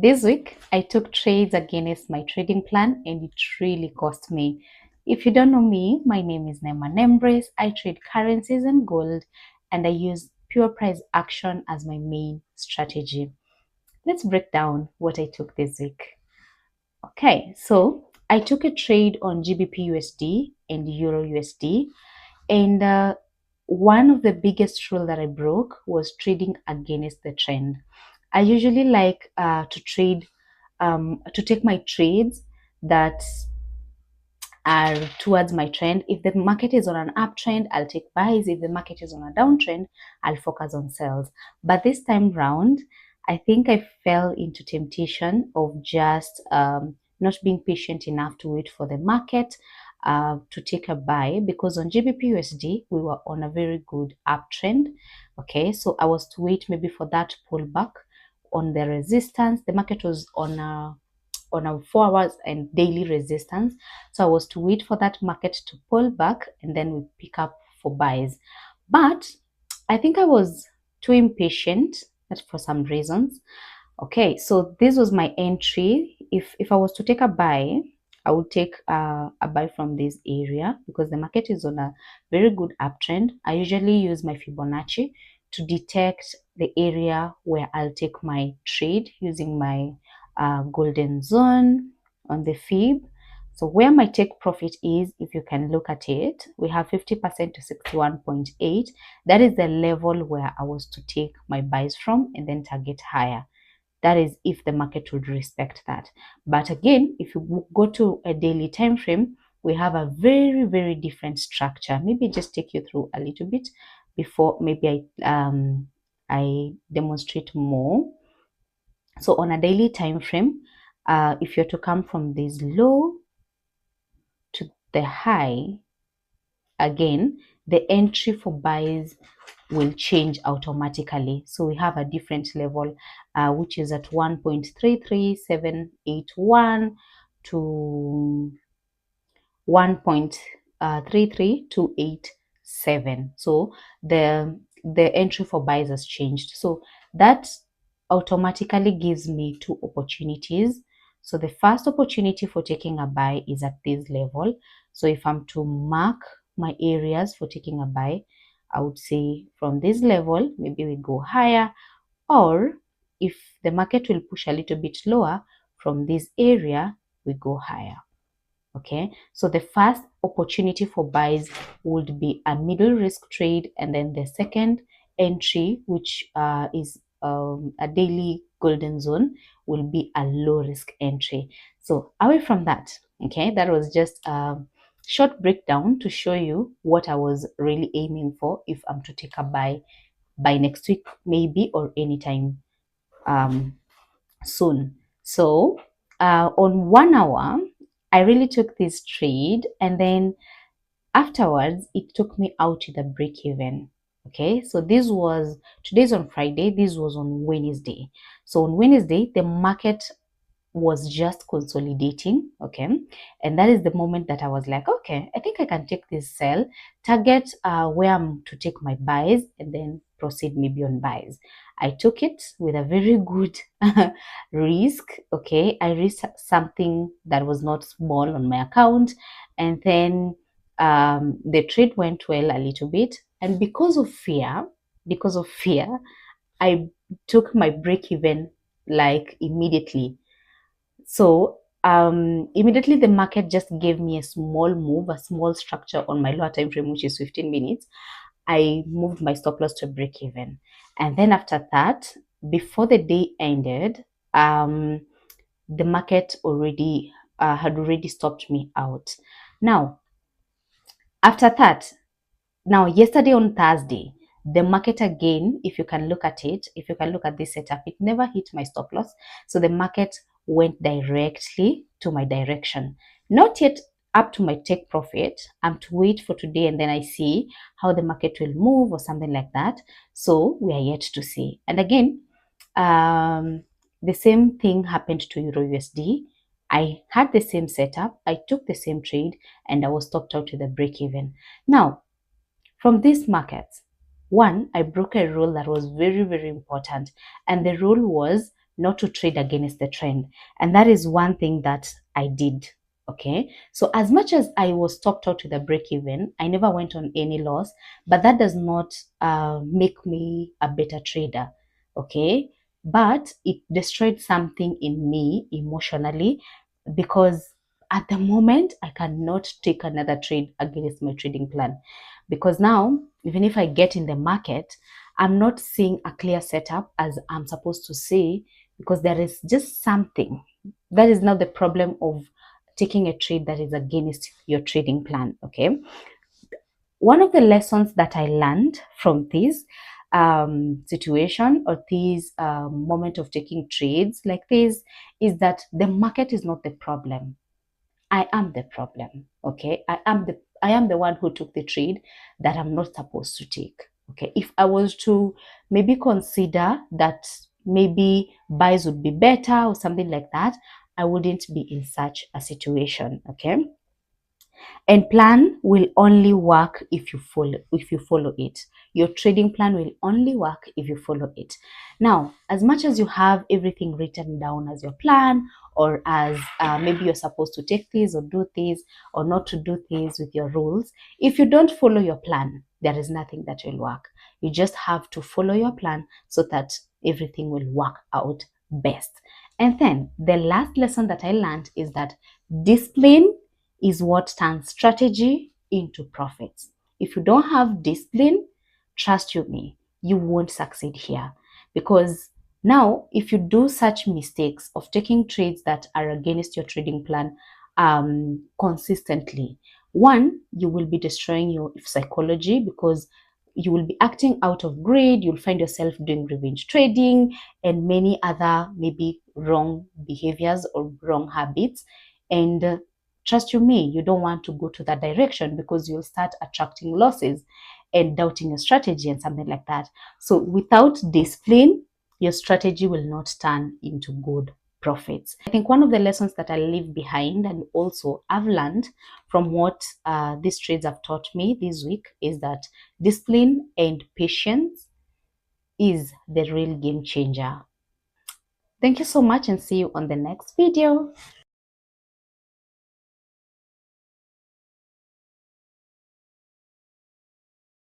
This week, I took trades against my trading plan and it really cost me. If you don't know me, my name is Nema Nembrace. I trade currencies and gold and I use pure price action as my main strategy. Let's break down what I took this week. Okay, so I took a trade on GBP USD and Euro USD, and one of the biggest rule that I broke was trading against the trend. I usually like to take my trades that are towards my trend. If the market is on an uptrend, I'll take buys. If the market is on a downtrend, I'll focus on sells. But this time round, I think I fell into temptation of just not being patient enough to wait for the market to take a buy, because on GBP USD we were on a very good uptrend. Okay, so I was to wait maybe for that pullback on the resistance. The market was on a 4 hours and daily resistance, so I was to wait for that market to pull back and then we pick up for buys. But I think I was too impatient for some reasons. Okay, so this was my entry. If I was to take a buy, I would take a buy from this area because the market is on a very good uptrend. I usually use my Fibonacci to detect the area where I'll take my trade using my golden zone on the Fib. So where my take profit is, if you can look at it, we have 50% to 61.8. That is the level where I was to take my buys from and then target higher. That is if the market would respect that. But again, if you go to a daily time frame, we have a very, very different structure. Maybe just take you through a little bit before maybe I demonstrate more. So on a daily time frame, if you're to come from this low to the high, again, the entry for buys will change automatically. So we have a different level, which is at 1.33781 to 1.33287. So the entry for buys has changed. So that automatically gives me two opportunities. So the first opportunity for taking a buy is at this level. So if I'm to mark my areas for taking a buy, I would say from this level, maybe we go higher, or if the market will push a little bit lower, from this area, we go higher. Okay, so the first opportunity for buys would be a middle risk trade, and then the second entry, which is a daily golden zone, will be a low risk entry. So away from that, okay, that was just a short breakdown to show you what I was really aiming for if I'm to take a buy by next week, maybe, or anytime soon. So on 1 hour, I really took this trade, and then afterwards it took me out to the break even. Okay, so today's on Friday, this was on Wednesday. So on Wednesday the market was just consolidating. Okay, and that is the moment that I was like, okay, I think I can take this sell, target where I'm to take my buys, and then proceed maybe on buys. I took it with a very good risk. Okay, I risked something that was not small on my account, and then the trade went well a little bit, and because of fear, I took my break even like immediately. So immediately the market just gave me a small move, a small structure on my lower time frame, which is 15 minutes. I moved my stop loss to break even. And then after that, before the day ended, the market already had already stopped me out. Now, after that, now yesterday on Thursday, the market again, if you can look at it, if you can look at this setup, it never hit my stop loss. So the market went directly to my direction. Not yet up to my take profit. I'm to wait for today and then I see how the market will move or something like that. So we are yet to see. And again, the same thing happened to Euro USD. I had the same setup. I took the same trade and I was stopped out to the break even. Now, from this market, one, I broke a rule that was very, very important. And the rule was not to trade against the trend. And that is one thing that I did. Okay, so as much as I was stopped out with a break even, I never went on any loss, but that does not make me a better trader. Okay, but it destroyed something in me emotionally, because at the moment I cannot take another trade against my trading plan, because now even if I get in the market, I'm not seeing a clear setup as I'm supposed to see, because there is just something that is not the problem of taking a trade that is against your trading plan. Okay, one of the lessons that I learned from this situation, or this moment of taking trades like this, is that the market is not the problem. I am the problem. Okay, I am the one who took the trade that I'm not supposed to take. Okay, if I was to maybe consider that maybe buys would be better or something like that, I wouldn't be in such a situation. Okay, and plan will only work if you follow it. Your trading plan will only work if you follow it. Now, as much as you have everything written down as your plan, or as maybe you're supposed to take this or do this or not to do this with your rules, if you don't follow your plan, there is nothing that will work. You just have to follow your plan so that everything will work out best. And then the last lesson that I learned is that discipline is what turns strategy into profits. If you don't have discipline, trust you me, you won't succeed here. Because now, if you do such mistakes of taking trades that are against your trading plan consistently, one, you will be destroying your psychology, because you will be acting out of greed. You'll find yourself doing revenge trading and many other maybe wrong behaviors or wrong habits. And trust you me, you don't want to go to that direction, because you'll start attracting losses and doubting your strategy and something like that. So without discipline, your strategy will not turn into good profits. I think one of the lessons that I leave behind, and also I've learned from what these trades have taught me this week, is that discipline and patience is the real game changer. Thank you so much, and see you on the next video.